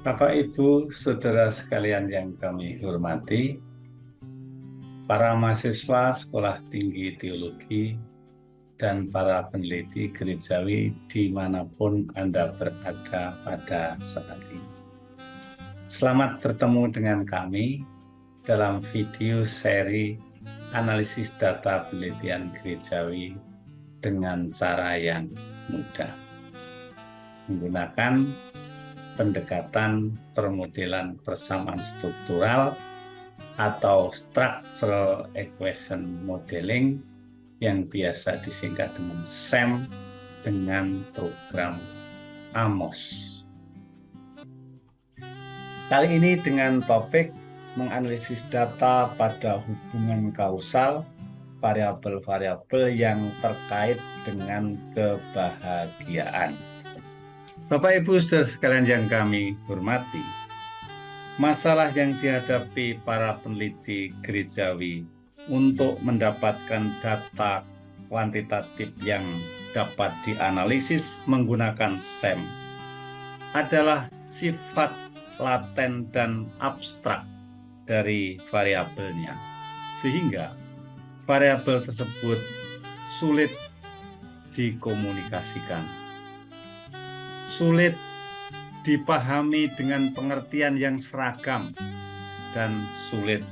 Bapak, Ibu, Saudara sekalian yang kami hormati, para mahasiswa Sekolah Tinggi Teologi dan para peneliti gerejawi dimanapun Anda berada pada saat ini. Selamat bertemu dengan kami dalam video seri analisis data penelitian gerejawi dengan cara yang mudah, menggunakan pendekatan permodelan persamaan struktural atau Structural Equation Modeling yang biasa disingkat dengan SEM dengan program AMOS. Kali ini dengan topik menganalisis data pada hubungan kausal variabel-variabel yang terkait dengan kebahagiaan. Bapak, Ibu, Saudara sekalian yang kami hormati, masalah yang dihadapi para peneliti gerejawi untuk mendapatkan data kuantitatif yang dapat dianalisis menggunakan SEM adalah sifat laten dan abstrak dari variabelnya, sehingga variabel tersebut sulit dikomunikasikan, sulit dipahami dengan pengertian yang seragam, dan sulit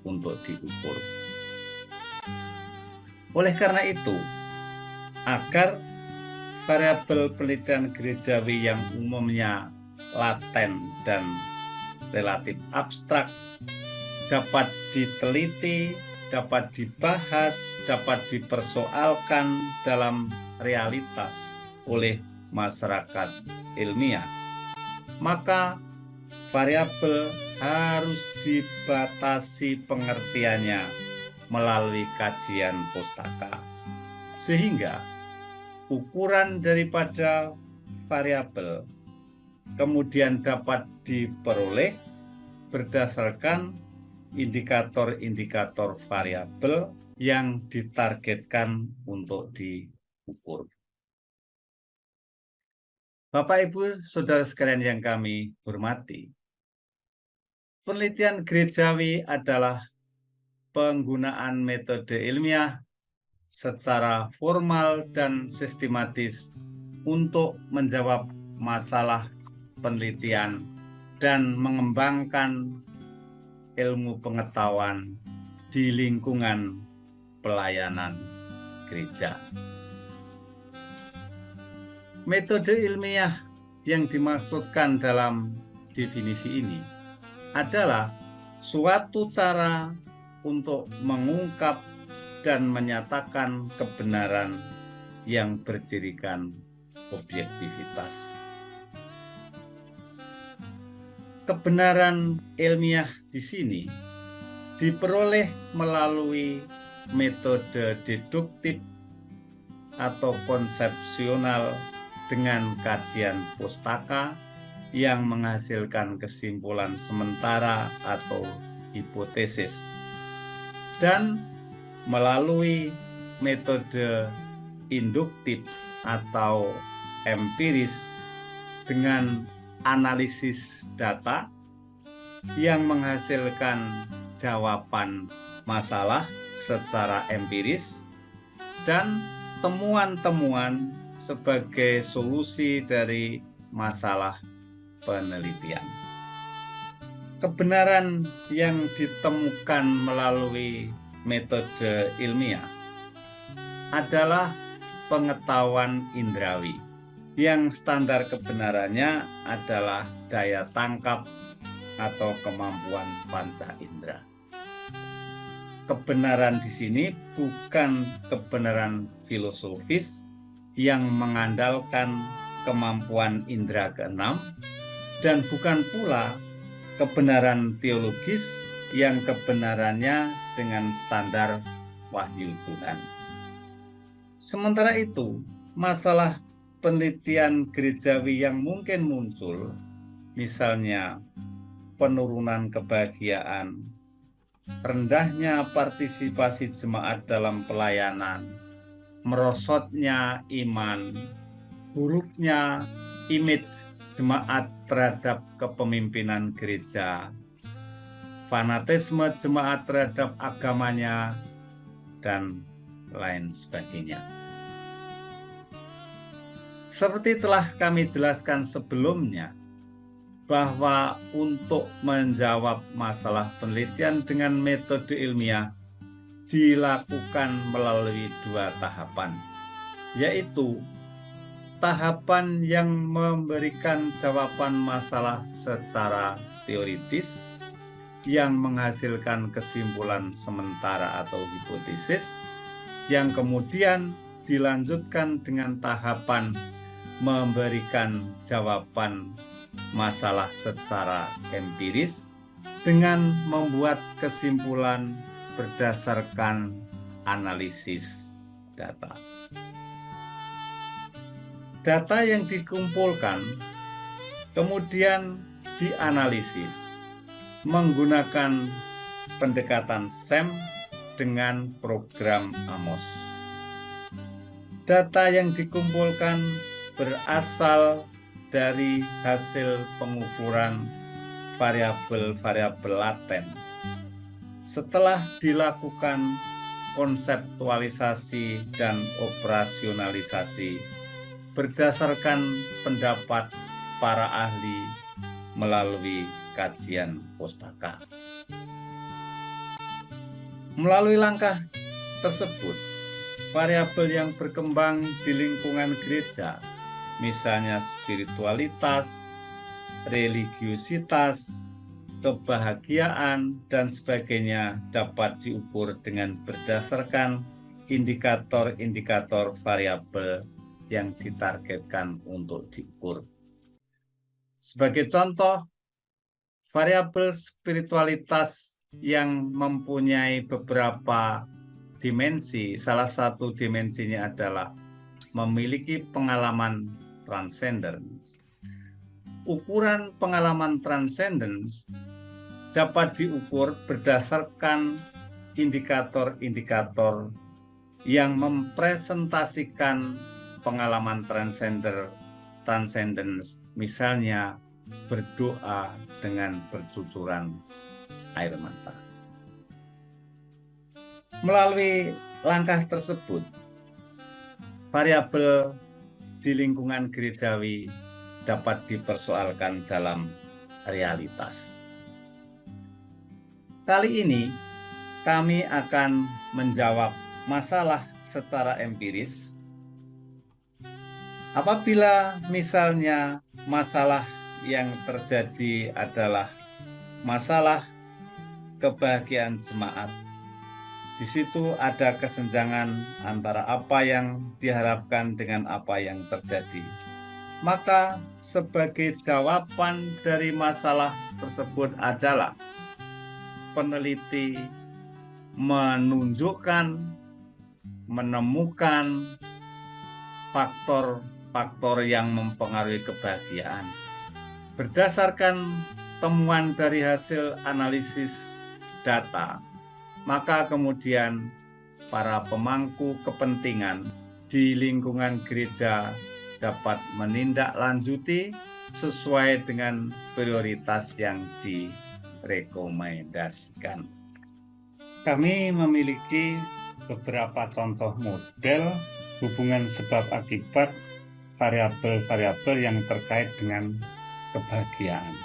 untuk diukur. Oleh karena itu, agar variabel penelitian gerejawi yang umumnya laten dan relatif abstrak dapat diteliti, dapat dibahas, dapat dipersoalkan dalam realitas oleh masyarakat ilmiah, maka variabel harus dibatasi pengertiannya melalui kajian pustaka, sehingga ukuran daripada variabel kemudian dapat diperoleh berdasarkan indikator-indikator variabel yang ditargetkan untuk diukur. Bapak, Ibu, Saudara sekalian yang kami hormati, penelitian gerejawi adalah penggunaan metode ilmiah secara formal dan sistematis untuk menjawab masalah penelitian dan mengembangkan ilmu pengetahuan di lingkungan pelayanan gereja. Metode ilmiah yang dimaksudkan dalam definisi ini adalah suatu cara untuk mengungkap dan menyatakan kebenaran yang bercirikan objektivitas. Kebenaran ilmiah di sini diperoleh melalui metode deduktif atau konsepsional dengan kajian pustaka yang menghasilkan kesimpulan sementara atau hipotesis, dan melalui metode induktif atau empiris dengan analisis data yang menghasilkan jawaban masalah secara empiris dan temuan-temuan sebagai solusi dari masalah penelitian. Kebenaran yang ditemukan melalui metode ilmiah adalah pengetahuan indrawi, yang standar kebenarannya adalah daya tangkap atau kemampuan panca indera. Kebenaran di sini bukan kebenaran filosofis yang mengandalkan kemampuan indera keenam, dan bukan pula kebenaran teologis yang kebenarannya dengan standar wahyu Tuhan. Sementara itu, masalah penelitian gerejawi yang mungkin muncul, misalnya penurunan kebahagiaan, rendahnya partisipasi jemaat dalam pelayanan, merosotnya iman, buruknya image jemaat terhadap kepemimpinan gereja, fanatisme jemaat terhadap agamanya, dan lain sebagainya. Seperti telah kami jelaskan sebelumnya, bahwa untuk menjawab masalah penelitian dengan metode ilmiah dilakukan melalui dua tahapan, yaitu tahapan yang memberikan jawaban masalah secara teoritis yang menghasilkan kesimpulan sementara atau hipotesis, yang kemudian dilanjutkan dengan tahapan memberikan jawaban masalah secara empiris dengan membuat kesimpulan berdasarkan analisis data. Data yang dikumpulkan kemudian dianalisis menggunakan pendekatan SEM dengan program AMOS. Data yang dikumpulkan berasal dari hasil pengukuran variabel-variabel laten. Setelah dilakukan konseptualisasi dan operasionalisasi berdasarkan pendapat para ahli melalui kajian pustaka. Melalui langkah tersebut, variabel yang berkembang di lingkungan gereja, misalnya spiritualitas, religiusitas, kebahagiaan, dan sebagainya, dapat diukur dengan berdasarkan indikator-indikator variabel yang ditargetkan untuk diukur. Sebagai contoh, variabel spiritualitas yang mempunyai beberapa dimensi, salah satu dimensinya adalah memiliki pengalaman transcendence. Ukuran pengalaman transcendence dapat diukur berdasarkan indikator-indikator yang mempresentasikan pengalaman transcendence, misalnya berdoa dengan bercucuran air mata. Melalui langkah tersebut, variabel di lingkungan gerejawi dapat dipersoalkan dalam realitas. Kali ini kami akan menjawab masalah secara empiris. Apabila misalnya masalah yang terjadi adalah masalah kebahagiaan jemaat, di situ ada kesenjangan antara apa yang diharapkan dengan apa yang terjadi. Maka sebagai jawaban dari masalah tersebut adalah peneliti menemukan faktor-faktor yang mempengaruhi kebahagiaan. Berdasarkan temuan dari hasil analisis data, maka kemudian para pemangku kepentingan di lingkungan gereja dapat menindaklanjuti sesuai dengan prioritas yang direkomendasikan. Kami memiliki beberapa contoh model hubungan sebab akibat variabel-variabel yang terkait dengan kebahagiaan.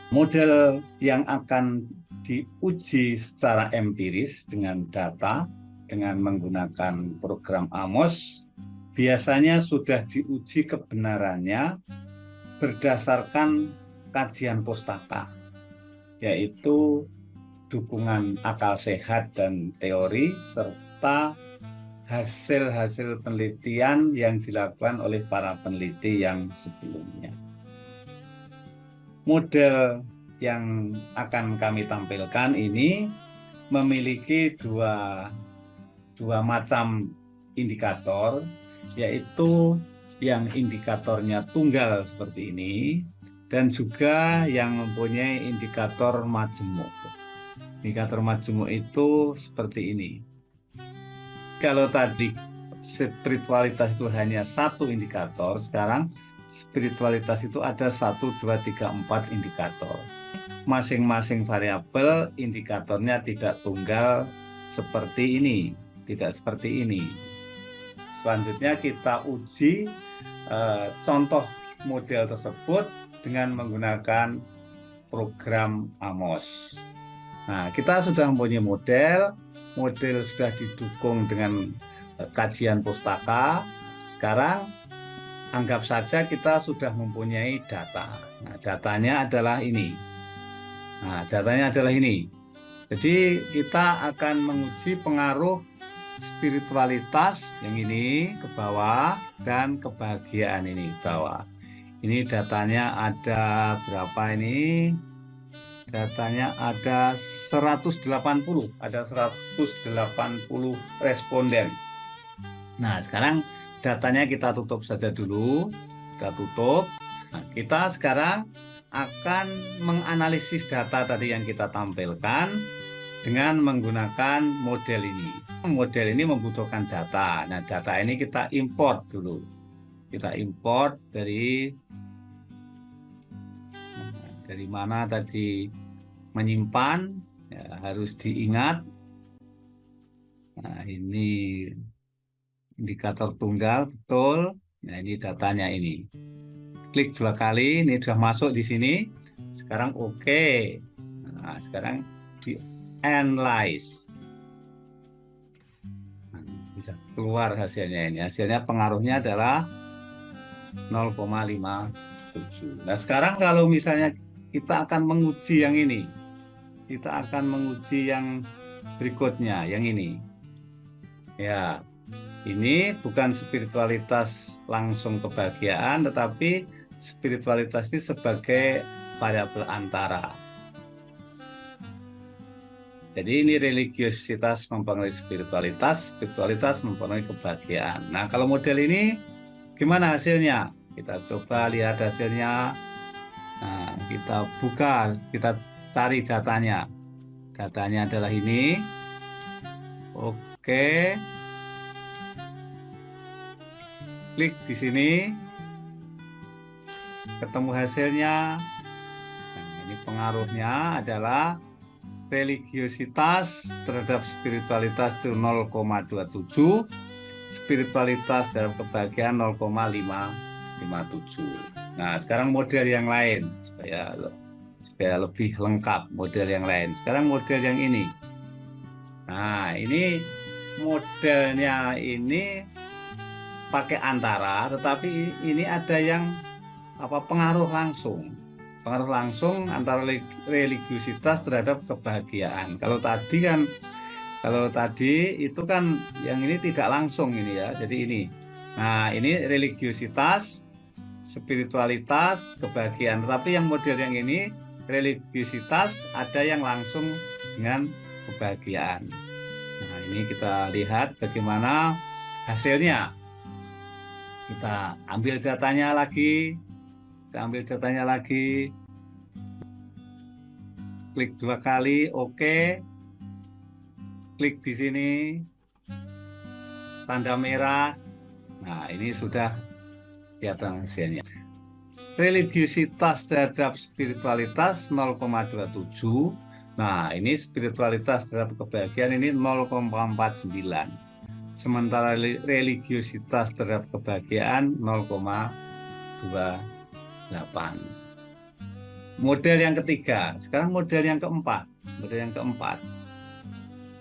Model yang akan diuji secara empiris dengan data dengan menggunakan program AMOS biasanya sudah diuji kebenarannya berdasarkan kajian pustaka, yaitu dukungan akal sehat dan teori serta hasil-hasil penelitian yang dilakukan oleh para peneliti yang sebelumnya. Model yang akan kami tampilkan ini memiliki dua macam indikator, yaitu yang indikatornya tunggal seperti ini dan juga yang mempunyai indikator majemuk. Indikator majemuk itu seperti ini. Kalau tadi spiritualitas itu hanya satu indikator, sekarang spiritualitas itu ada 1, 2, 3, 4 indikator. Masing-masing variabel indikatornya tidak tunggal seperti ini, tidak seperti ini. Selanjutnya kita uji contoh model tersebut dengan menggunakan program AMOS. Nah, kita sudah mempunyai model sudah didukung dengan kajian pustaka. Sekarang anggap saja kita sudah mempunyai data. Nah, datanya adalah ini. Jadi kita akan menguji pengaruh spiritualitas yang ini ke bawah dan kebahagiaan ini ke bawah. Ini datanya ada berapa ini? Datanya ada 180, ada 180 responden. Nah, sekarang datanya kita tutup saja dulu. Kita tutup. Nah, kita sekarang akan menganalisis data tadi yang kita tampilkan dengan menggunakan model ini. Model ini membutuhkan data. Nah, data ini kita import dulu. Kita import dari mana tadi menyimpan, ya, harus diingat. Nah, ini indikator tunggal, betul. Nah, ini datanya ini. Klik 2 kali, ini sudah masuk di sini. Sekarang oke. Nah, sekarang di analyze. Nah, sudah keluar hasilnya ini. Hasilnya pengaruhnya adalah 0,57. Nah, sekarang kalau misalnya kita akan menguji yang ini. Kita akan menguji yang berikutnya, yang ini. Ya, ini bukan spiritualitas langsung kebahagiaan, tetapi spiritualitas ini sebagai variabel antara. Jadi ini religiositas mempengaruhi spiritualitas, spiritualitas mempengaruhi kebahagiaan. Nah, kalau model ini gimana hasilnya? Kita coba lihat hasilnya. Nah, kita buka, kita cari datanya. Datanya adalah ini. Oke. Klik di sini. Ketemu hasilnya. Nah, ini pengaruhnya adalah religiositas terhadap spiritualitas itu 0,27, spiritualitas dalam kebahagiaan 0,557. Nah, sekarang model yang lain supaya lebih lengkap model yang lain. Sekarang model yang ini. Nah, ini modelnya ini pakai antara, tetapi ini ada yang pengaruh langsung. Pengaruh langsung antara religiositas terhadap kebahagiaan. Kalau tadi itu kan yang ini tidak langsung ini ya. Jadi ini. Nah, ini religiositas, spiritualitas, kebahagiaan. Tetapi yang model yang ini religiositas ada yang langsung dengan kebahagiaan. Nah, ini kita lihat bagaimana hasilnya. Kita ambil datanya lagi. Klik 2 kali, oke. Klik di sini. Tanda merah. Nah, ini sudah kelihatan hasilnya. Religiositas terhadap spiritualitas 0,27. Nah, ini spiritualitas terhadap kebahagiaan ini 0,49. Sementara religiositas terhadap kebahagiaan 0,28. Model yang ketiga. Sekarang model yang keempat.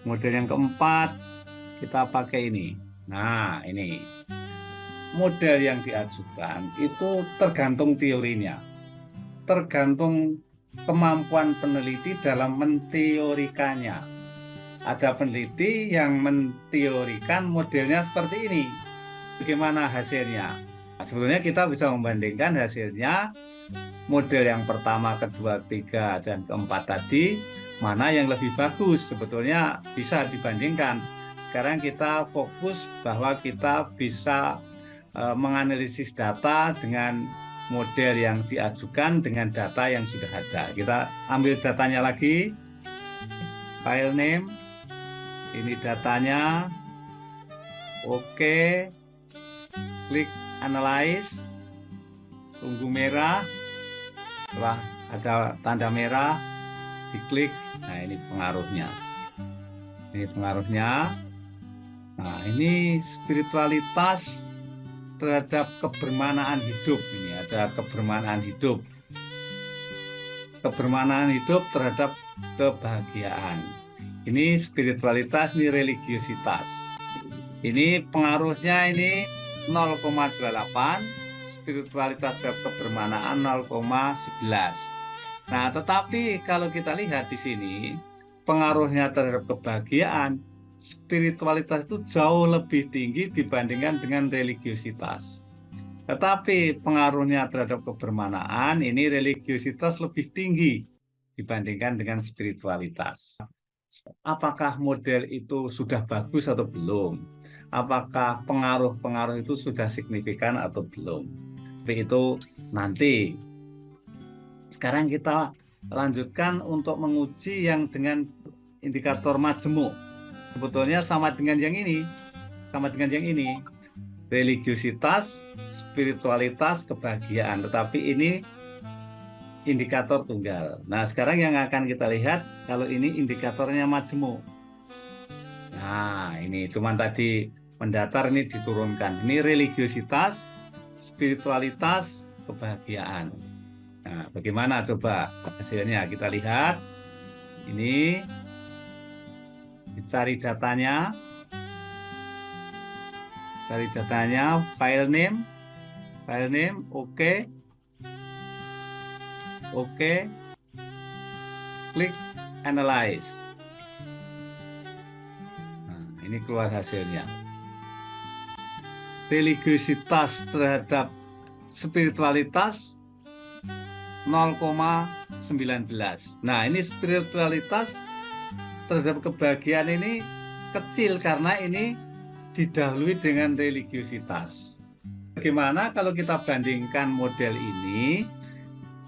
Model yang keempat kita pakai ini. Nah, ini. Model yang diajukan itu tergantung teorinya. Tergantung kemampuan peneliti dalam menteorikannya. Ada peneliti yang menteorikan modelnya seperti ini. Bagaimana hasilnya? Nah, sebetulnya kita bisa membandingkan hasilnya model yang pertama, kedua, ketiga, dan keempat tadi, mana yang lebih bagus. Sebetulnya bisa dibandingkan. Sekarang kita fokus bahwa kita bisa menganalisis data dengan model yang diajukan dengan data yang sudah ada. Kita ambil datanya lagi, file name, ini datanya, oke, klik analyze. tunggu merah, setelah ada tanda merah, diklik. Nah, ini pengaruhnya. Ini pengaruhnya. Nah, ini spiritualitas terhadap kebermanaan hidup. Ini ada kebermanaan hidup. Kebermanaan hidup terhadap kebahagiaan. Ini spiritualitas, ini religiositas. Ini pengaruhnya ini 0,8, spiritualitas terhadap kebermanaan 0,11. Nah, tetapi kalau kita lihat di sini, pengaruhnya terhadap kebahagiaan, spiritualitas itu jauh lebih tinggi dibandingkan dengan religiositas. Tetapi pengaruhnya terhadap kebermanaan, ini religiositas lebih tinggi dibandingkan dengan spiritualitas. Apakah model itu sudah bagus atau belum? Apakah pengaruh-pengaruh itu sudah signifikan atau belum? Tapi itu nanti. Sekarang kita lanjutkan untuk menguji yang dengan indikator majemuk. Sebetulnya sama dengan yang ini. Sama dengan yang ini. Religiositas, spiritualitas, kebahagiaan. Tetapi ini indikator tunggal. Nah, sekarang yang akan kita lihat kalau ini indikatornya majemuk. Nah, ini cuman tadi mendatar, ini diturunkan. Ini religiositas, spiritualitas, kebahagiaan. Nah, bagaimana coba hasilnya? Kita lihat. Ini dicari datanya. Cari datanya, file name, oke, klik analyze. Nah, ini keluar hasilnya. Religiositas terhadap spiritualitas 0,19. Nah, ini spiritualitas terhadap kebahagiaan ini kecil karena ini didahului dengan religiositas. Bagaimana kalau kita bandingkan model ini?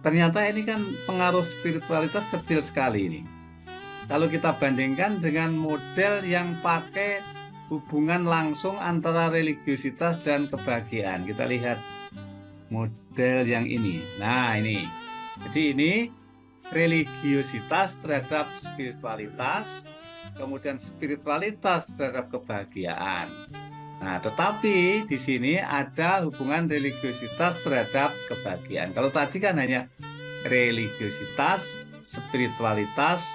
Ternyata ini kan pengaruh spiritualitas kecil sekali ini. Kalau kita bandingkan dengan model yang pakai hubungan langsung antara religiositas dan kebahagiaan. Kita lihat model yang ini. Nah, ini. Jadi ini religiositas terhadap spiritualitas, kemudian spiritualitas terhadap kebahagiaan. Nah, tetapi di sini ada hubungan religiositas terhadap kebahagiaan. Kalau tadi kan hanya religiositas, spiritualitas,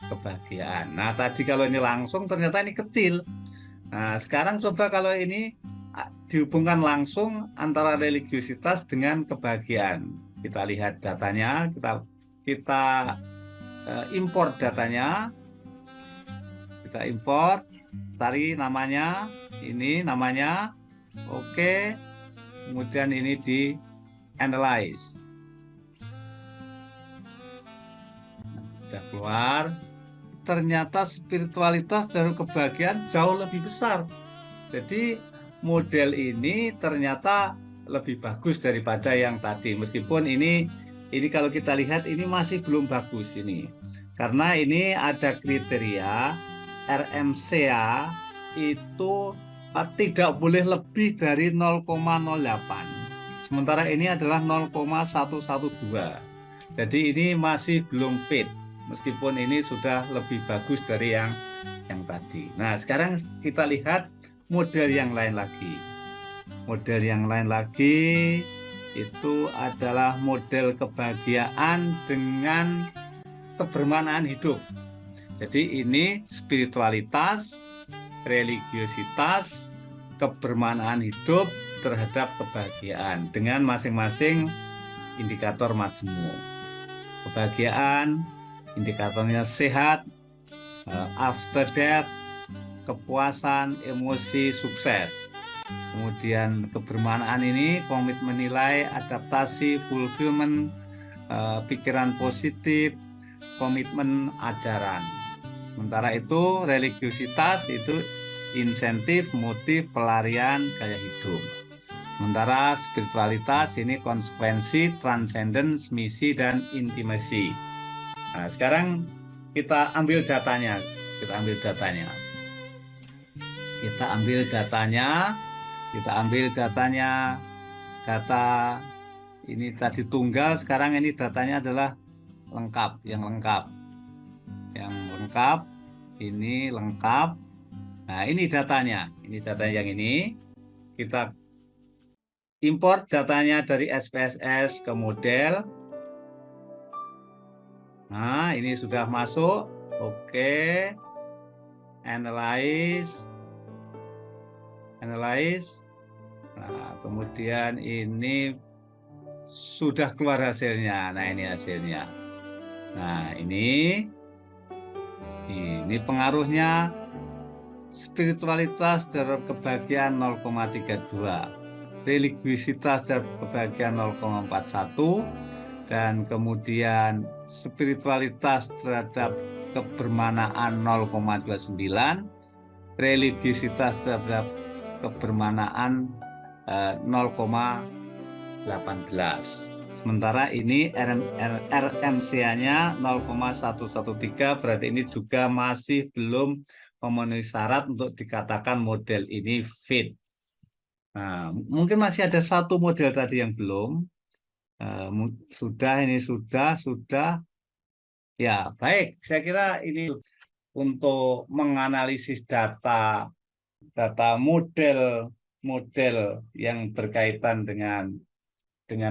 kebahagiaan. Nah, tadi kalau ini langsung ternyata ini kecil. Nah, sekarang coba kalau ini dihubungkan langsung antara religiositas dengan kebahagiaan. Kita lihat datanya, kita import datanya. Kita import, cari namanya, ini namanya, oke, kemudian ini di analyze. Sudah keluar, ternyata spiritualitas dan kebahagiaan jauh lebih besar. Jadi model ini ternyata lebih bagus daripada yang tadi. Meskipun ini kalau kita lihat ini masih belum bagus ini, karena ini ada kriteria RMCA itu tidak boleh lebih dari 0,08. Sementara ini adalah 0,112. Jadi ini masih belum fit. Meskipun ini sudah lebih bagus dari yang tadi. Nah, sekarang kita lihat model yang lain lagi. Model yang lain lagi itu adalah model kebahagiaan dengan kebermanaan hidup. Jadi ini spiritualitas, religiositas, kebermanaan hidup terhadap kebahagiaan dengan masing-masing indikator majemuk. Kebahagiaan, indikatornya sehat, after death, kepuasan, emosi, sukses. Kemudian kebermanaan ini komitmen nilai, adaptasi, fulfillment, pikiran positif, komitmen ajaran. Sementara itu religiositas itu insentif, motif, pelarian, gaya hidup. Sementara spiritualitas ini konsekuensi, transcendence, misi, dan intimasi. Nah, sekarang kita ambil datanya. Data Ini tadi tunggal, sekarang ini datanya adalah lengkap, yang lengkap. Yang lengkap, ini lengkap. Nah, ini datanya. Ini datanya yang ini. Kita import datanya dari SPSS ke model. Nah, ini sudah masuk. Oke. Analyze. Analyze. Nah, kemudian ini sudah keluar hasilnya. Nah, ini hasilnya. Nah, ini pengaruhnya spiritualitas terhadap kebahagiaan 0,32, religiusitas terhadap kebahagiaan 0,41, dan kemudian spiritualitas terhadap kebermanaan 0,29, religiusitas terhadap kebermanaan 0,18. Sementara ini RMCA-nya 0,113, berarti ini juga masih belum memenuhi syarat untuk dikatakan model ini fit. Nah, mungkin masih ada satu model tadi yang belum. Ini sudah. Ya, baik. Saya kira ini untuk menganalisis data model yang berkaitan dengan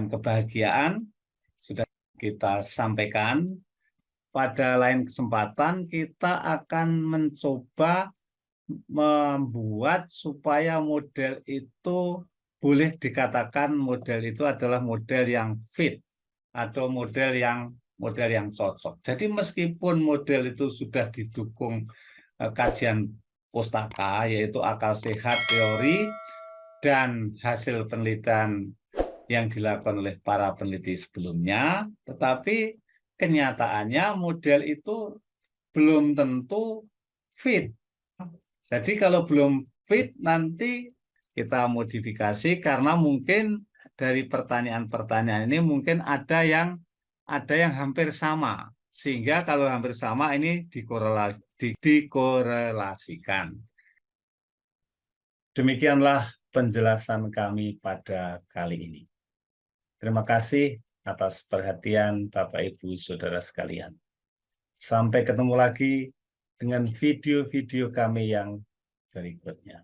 kebahagiaan sudah kita sampaikan. Pada lain kesempatan kita akan mencoba membuat supaya model itu boleh dikatakan model itu adalah model yang fit atau model yang cocok. Jadi meskipun model itu sudah didukung kajian pustaka, yaitu akal sehat teori dan hasil penelitian yang dilakukan oleh para peneliti sebelumnya, tetapi kenyataannya model itu belum tentu fit. Jadi kalau belum fit, nanti kita modifikasi karena mungkin dari pertanyaan-pertanyaan ini mungkin ada yang hampir sama. Sehingga kalau hampir sama ini dikorelasikan. Demikianlah penjelasan kami pada kali ini. Terima kasih atas perhatian Bapak Ibu Saudara sekalian. Sampai ketemu lagi dengan video-video kami yang berikutnya.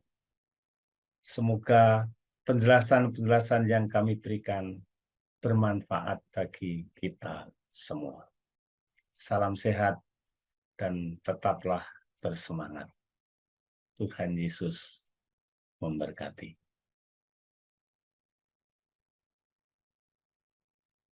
Semoga penjelasan-penjelasan yang kami berikan bermanfaat bagi kita semua. Salam sehat dan tetaplah bersemangat. Tuhan Yesus memberkati.